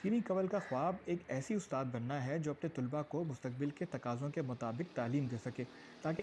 सीरी कंवल का ख्वाब एक ऐसी उस्ताद बनना है जो अपने तलबा को मुस्तकबिल के तकाज़ों के मुताबिक तालीम दे सके, ताकि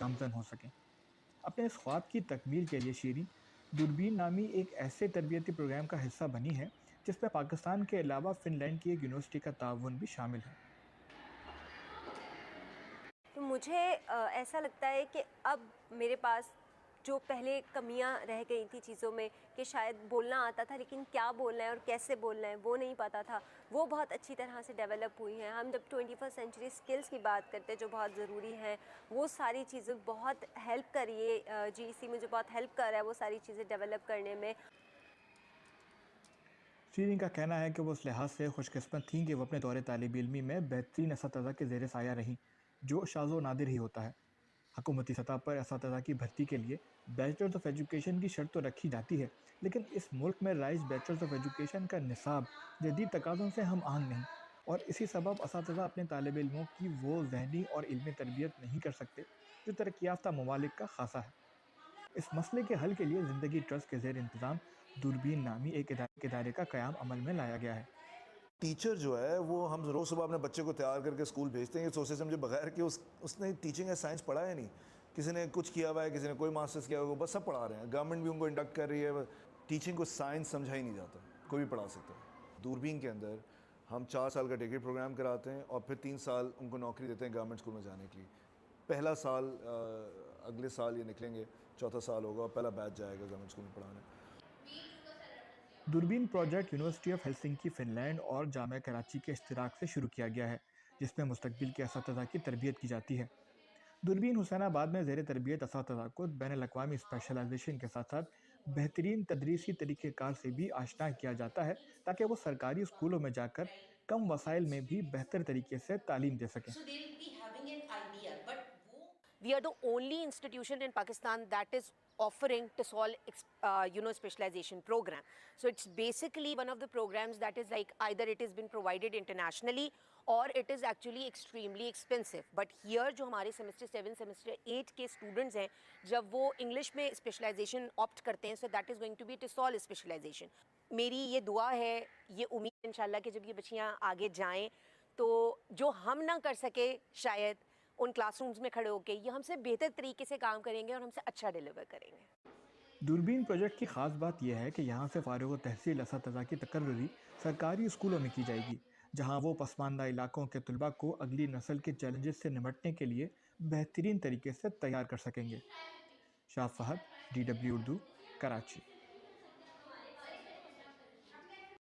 गामज़न हो सकें। अपने इस ख्वाब की तकमील के लिए शीरी दूरबीन नामी एक ऐसे तरबियती प्रोग्राम का हिस्सा बनी है, जिसमें पाकिस्तान के अलावा फ़िनलैंड की एक यूनिवर्सिटी का ताउन भी शामिल है। तो मुझे ऐसा लगता है कि अब मेरे पास जो पहले कमियां रह गई थी चीज़ों में, कि शायद बोलना आता था लेकिन क्या बोलना है और कैसे बोलना है वो नहीं पता था, वो बहुत अच्छी तरह से डेवलप हुई हैं। हम जब 21st सेंचुरी स्किल्स की बात करते हैं जो बहुत ज़रूरी हैं, वो सारी चीज़ें बहुत हेल्प करी है। जीईसी मुझे बहुत हेल्प कर रहा है वो सारी चीज़ें डेवलप करने में। शीरीन का कहना है कि वो इस लिहाज से खुशकिस्मत थीं कि वो अपने दौरे तालीब इल्मी में बेहतरीन असातिज़ा के ज़ेर साया रहीं, जो शाज़ व नादिर ही होता है। हुकूमती सतह पर असातिज़ा की भर्ती के लिए बैचलर्स ऑफ एजुकेशन की शर्त तो रखी जाती है, लेकिन इस मुल्क में राइज बैचलर्स ऑफ एजुकेशन का निसाब जदीद तकाज़ों से हम आहंग नहीं, और इसी सबब असातिज़ा अपने तालिब इल्मों की वो ज़हनी और इल्मी तरबियत नहीं कर सकते जो तरक्की याफ्ता ममालिक का खासा है। इस मसले के हल के लिए ज़िंदगी ट्रस्ट के ज़ेर इंतज़ाम दूरबीन नामी एक इदारे का क़याम अमल में लाया गया है। टीचर जो है वो हम रोज़ सुबह अपने बच्चे को तैयार करके स्कूल भेजते हैं ये सोचे समझे बगैर कि उसने टीचिंग या साइंस पढ़ा है नहीं। किसी ने कुछ किया हुआ है, किसी ने कोई मास्टर्स किया हुआ है, वो बस सब पढ़ा रहे हैं। गवर्नमेंट भी उनको इंडक्ट कर रही है। टीचिंग को साइंस समझा ही नहीं जाता, कोई भी पढ़ा सकता है। दूरबीन के अंदर हम 4 साल का डिग्री प्रोग्राम कराते हैं और फिर 3 साल उनको नौकरी देते हैं गवर्नमेंट स्कूल में जाने के लिए। पहला साल अगले साल ये निकलेंगे, चौथा साल होगा और पहला बैच जाएगा गवर्नमेंट स्कूल में पढ़ाने। दूरबीन project university of Helsinki Finland और जामिया कराची के इश्तिराक से शुरू किया गया है, जिसमें मुस्तकबिल के असातिज़ा की तरबियत की जाती है। दूरबीन हुसैनाबाद में ज़ेर तरबियत असातिज़ा को बैनुल-अक़वामी स्पेशलाइजेशन के साथ साथ बेहतरीन तदरीसी तरीक़ेकार से भी आशना किया जाता है, ताकि वो सरकारी स्कूलों में जाकर कम वसाइल में भी बेहतर तरीके से तालीम दे सकें। So they'll be having an idea, but we are the only institution in Pakistan that is offering TESOL specialization program. So it's basically one of the programs that is like either it has been provided internationally or it is actually extremely expensive. But here जो हमारे semester 7 semester 8 के students हैं, जब वो English में specialization opt करते हैं, so that is going to be TESOL specialization. मेरी ये दुआ है, ये उम्मीद इंशाल्लाह कि जब ये बच्चियाँ आगे जाएं तो जो हम ना कर सके शायद उन क्लासरूम्स में खड़े होके, ये हमसे बेहतर तरीके से काम करेंगे और हमसे अच्छा डिलीवर करेंगे। दूरबीन प्रोजेक्ट की ख़ास बात यह है कि यहाँ से फ़ारिग तहसील असातिज़ा की तकर्री सरकारी स्कूलों में की जाएगी, जहाँ वो पसमानदा इलाकों के तलबा को अगली नस्ल के चैलेंजेस से निपटने के लिए बेहतरीन तरीके से तैयार कर सकेंगे। शाह फहद, DW उर्दू, कराची।